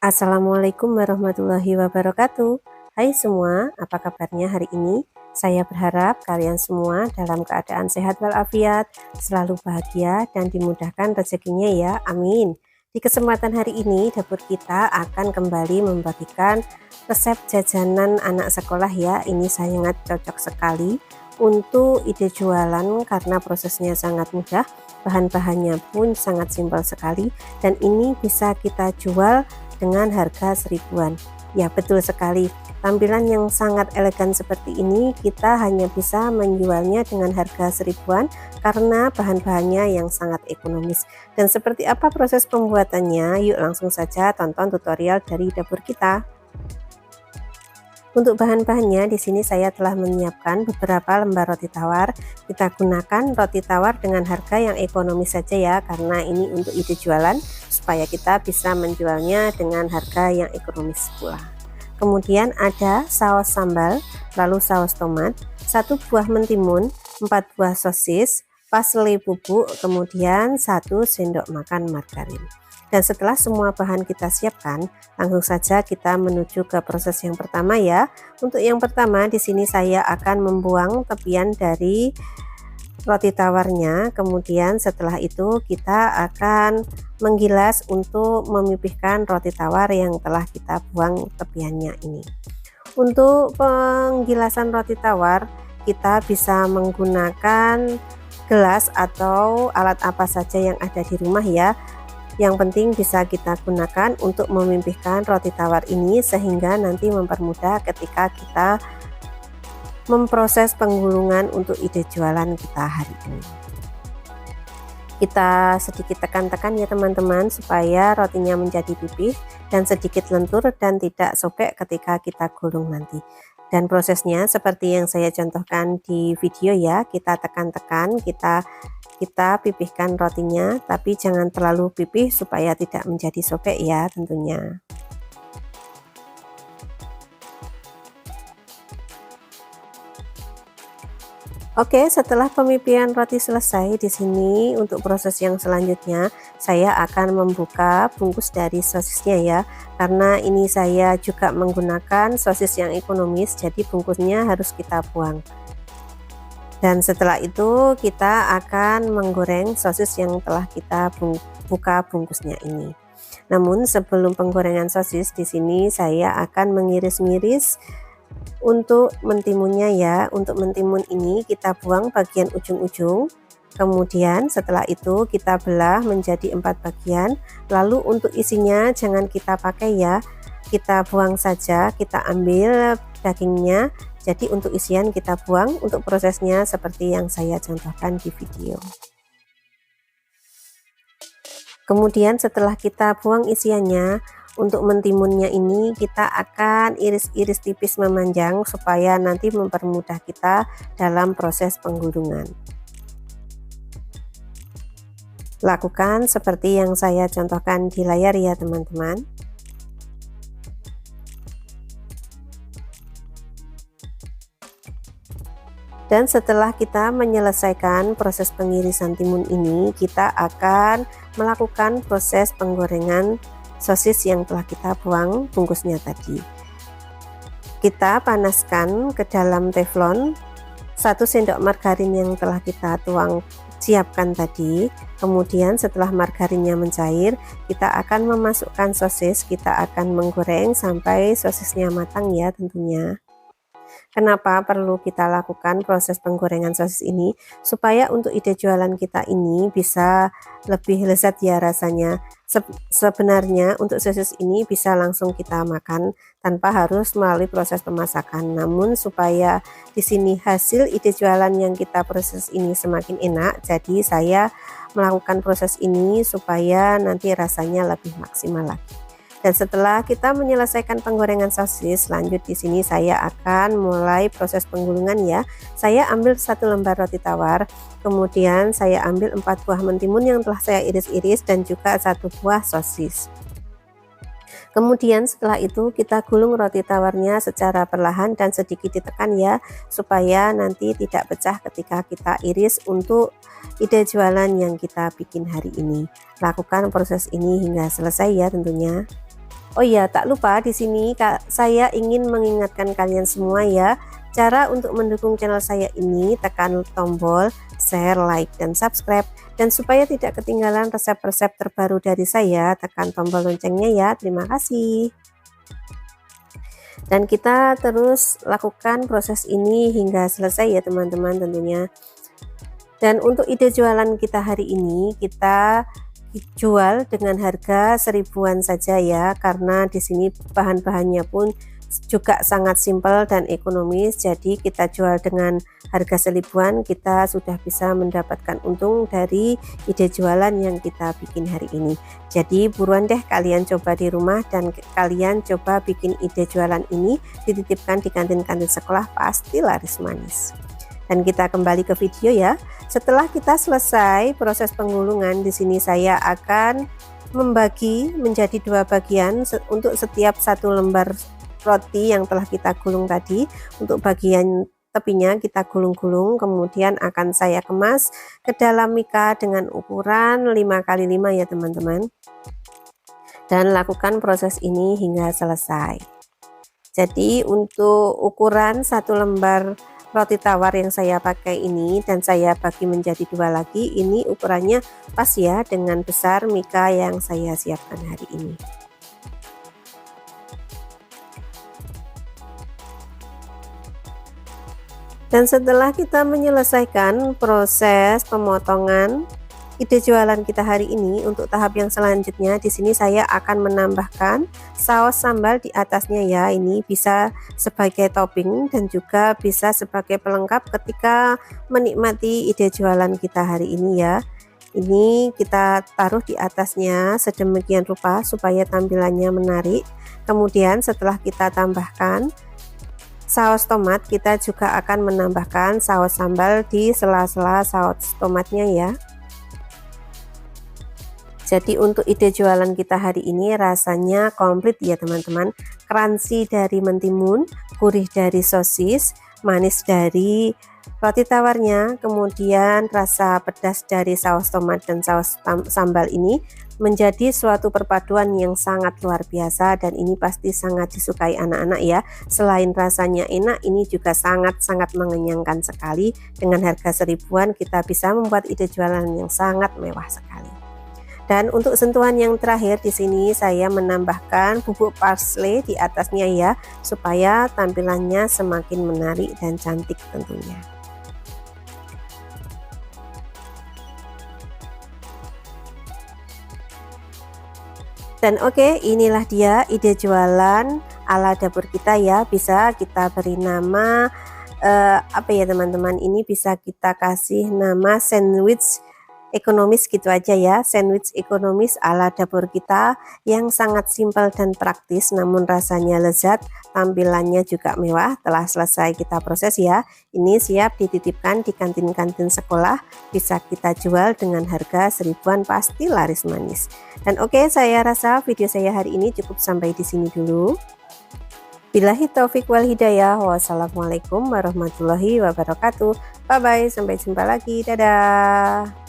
Assalamualaikum warahmatullahi wabarakatuh. Hai semua, apa kabarnya hari ini? Saya berharap kalian semua dalam keadaan sehat walafiat, selalu bahagia dan dimudahkan rezekinya ya, amin. Di kesempatan hari ini, dapur kita akan kembali membagikan resep jajanan anak sekolah ya. Ini sangat cocok sekali untuk ide jualan karena prosesnya sangat mudah, bahan-bahannya pun sangat simpel sekali, dan ini bisa kita jual dengan harga seribuan. Ya, betul sekali. Tampilan yang sangat elegan seperti ini kita hanya bisa menjualnya dengan harga seribuan karena bahan-bahannya yang sangat ekonomis. Dan seperti apa proses pembuatannya? Yuk langsung saja tonton tutorial dari dapur kita. Untuk bahan-bahannya di sini saya telah menyiapkan beberapa lembar roti tawar. Kita gunakan roti tawar dengan harga yang ekonomis saja ya, karena ini untuk ide jualan supaya kita bisa menjualnya dengan harga yang ekonomis pula. Kemudian ada saus sambal, lalu saus tomat, 1 buah mentimun, 4 buah sosis, parsley bubuk, kemudian 1 sendok makan margarin. Dan setelah semua bahan kita siapkan, langsung saja kita menuju ke proses yang pertama ya. Untuk yang pertama di sini saya akan membuang tepian dari roti tawarnya. Kemudian setelah itu kita akan menggilas untuk memipihkan roti tawar yang telah kita buang tepiannya ini. Untuk penggilasan roti tawar kita bisa menggunakan gelas atau alat apa saja yang ada di rumah ya. Yang penting bisa kita gunakan untuk memipihkan roti tawar ini sehingga nanti mempermudah ketika kita memproses penggulungan untuk ide jualan kita hari ini. Kita sedikit tekan-tekan ya teman-teman supaya rotinya menjadi pipih dan sedikit lentur dan tidak sobek ketika kita gulung nanti. Dan prosesnya seperti yang saya contohkan di video ya, kita tekan-tekan, kita pipihkan rotinya, tapi jangan terlalu pipih supaya tidak menjadi sobek ya tentunya. Oke, setelah pemipihan roti selesai, di sini untuk proses yang selanjutnya saya akan membuka bungkus dari sosisnya ya. Karena ini saya juga menggunakan sosis yang ekonomis, jadi bungkusnya harus kita buang. Dan setelah itu kita akan menggoreng sosis yang telah kita buka bungkusnya ini. Namun sebelum penggorengan sosis, di sini saya akan mengiris-ngiris untuk mentimunnya ya. Untuk mentimun ini kita buang bagian ujung-ujung. Kemudian setelah itu kita belah menjadi 4 bagian. Lalu untuk isinya jangan kita pakai ya. Kita buang saja, kita ambil dagingnya. Jadi untuk isian kita buang, untuk prosesnya seperti yang saya contohkan di video. Kemudian setelah kita buang isiannya, untuk mentimunnya ini kita akan iris-iris tipis memanjang supaya nanti mempermudah kita dalam proses penggulungan. Lakukan seperti yang saya contohkan di layar ya teman-teman. Dan setelah kita menyelesaikan proses pengirisan timun ini, kita akan melakukan proses penggorengan sosis yang telah kita buang bungkusnya tadi. Kita panaskan ke dalam teflon 1 sendok margarin yang telah kita siapkan tadi. Kemudian setelah margarinnya mencair, kita akan memasukkan sosis, kita akan menggoreng sampai sosisnya matang ya tentunya. Kenapa perlu kita lakukan proses penggorengan sosis ini? Supaya untuk ide jualan kita ini bisa lebih lezat ya rasanya. Sebenarnya untuk sosis ini bisa langsung kita makan tanpa harus melalui proses pemasakan. Namun supaya di sini hasil ide jualan yang kita proses ini semakin enak, jadi saya melakukan proses ini supaya nanti rasanya lebih maksimal lagi. Dan setelah kita menyelesaikan penggorengan sosis, lanjut di sini saya akan mulai proses penggulungan ya. Saya ambil 1 lembar roti tawar, kemudian saya ambil 4 buah mentimun yang telah saya iris-iris dan juga 1 buah sosis. Kemudian setelah itu kita gulung roti tawarnya secara perlahan dan sedikit ditekan ya, supaya nanti tidak pecah ketika kita iris untuk ide jualan yang kita bikin hari ini. Lakukan proses ini hingga selesai ya tentunya. Oh iya, tak lupa di sini saya ingin mengingatkan kalian semua ya, cara untuk mendukung channel saya ini tekan tombol share, like, dan subscribe. Dan supaya tidak ketinggalan resep-resep terbaru dari saya, tekan tombol loncengnya ya. Terima kasih. Dan kita terus lakukan proses ini hingga selesai ya teman-teman tentunya. Dan untuk ide jualan kita hari ini, kita jual dengan harga 1000-an saja ya, karena di sini bahan-bahannya pun juga sangat simpel dan ekonomis. Jadi kita jual dengan harga 1000-an, kita sudah bisa mendapatkan untung dari ide jualan yang kita bikin hari ini. Jadi buruan deh kalian coba di rumah dan kalian coba bikin ide jualan ini, dititipkan di kantin-kantin sekolah, pasti laris manis. Dan kita kembali ke video ya. Setelah kita selesai proses penggulungan, di sini saya akan membagi menjadi 2 bagian untuk setiap 1 lembar roti yang telah kita gulung tadi. Untuk bagian tepinya kita gulung-gulung, kemudian akan saya kemas ke dalam mika dengan ukuran 5x5 ya teman-teman. Dan lakukan proses ini hingga selesai. Jadi untuk ukuran 1 lembar roti tawar yang saya pakai ini dan saya bagi menjadi 2 lagi, ini ukurannya pas ya dengan besar mika yang saya siapkan hari ini. Dan setelah kita menyelesaikan proses pemotongan ide jualan kita hari ini, untuk tahap yang selanjutnya di sini saya akan menambahkan saus sambal di atasnya ya. Ini bisa sebagai topping dan juga bisa sebagai pelengkap ketika menikmati ide jualan kita hari ini ya. Ini kita taruh di atasnya sedemikian rupa supaya tampilannya menarik. Kemudian setelah kita tambahkan saus tomat, kita juga akan menambahkan saus sambal di sela-sela saus tomatnya ya. Jadi untuk ide jualan kita hari ini rasanya komplit ya teman-teman. Crunchy dari mentimun, gurih dari sosis, manis dari roti tawarnya, kemudian rasa pedas dari saus tomat dan saus sambal ini menjadi suatu perpaduan yang sangat luar biasa, dan ini pasti sangat disukai anak-anak ya. Selain rasanya enak, ini juga sangat-sangat mengenyangkan sekali. Dengan harga 1000-an kita bisa membuat ide jualan yang sangat mewah sekali. Dan untuk sentuhan yang terakhir di sini saya menambahkan bubuk parsley di atasnya ya, supaya tampilannya semakin menarik dan cantik tentunya. Dan oke, inilah dia ide jualan ala dapur kita ya. Bisa kita beri nama apa ya teman-teman, ini bisa kita kasih nama sandwich ekonomis gitu aja ya. Sandwich ekonomis ala dapur kita yang sangat simpel dan praktis, namun rasanya lezat, tampilannya juga mewah. Telah selesai kita proses ya. Ini siap dititipkan di kantin-kantin sekolah, bisa kita jual dengan harga 1000-an, pasti laris manis. Dan oke, saya rasa video saya hari ini cukup sampai di sini dulu. Billahi taufik wal hidayah. Wassalamualaikum warahmatullahi wabarakatuh. Bye bye, sampai jumpa lagi. Dadah.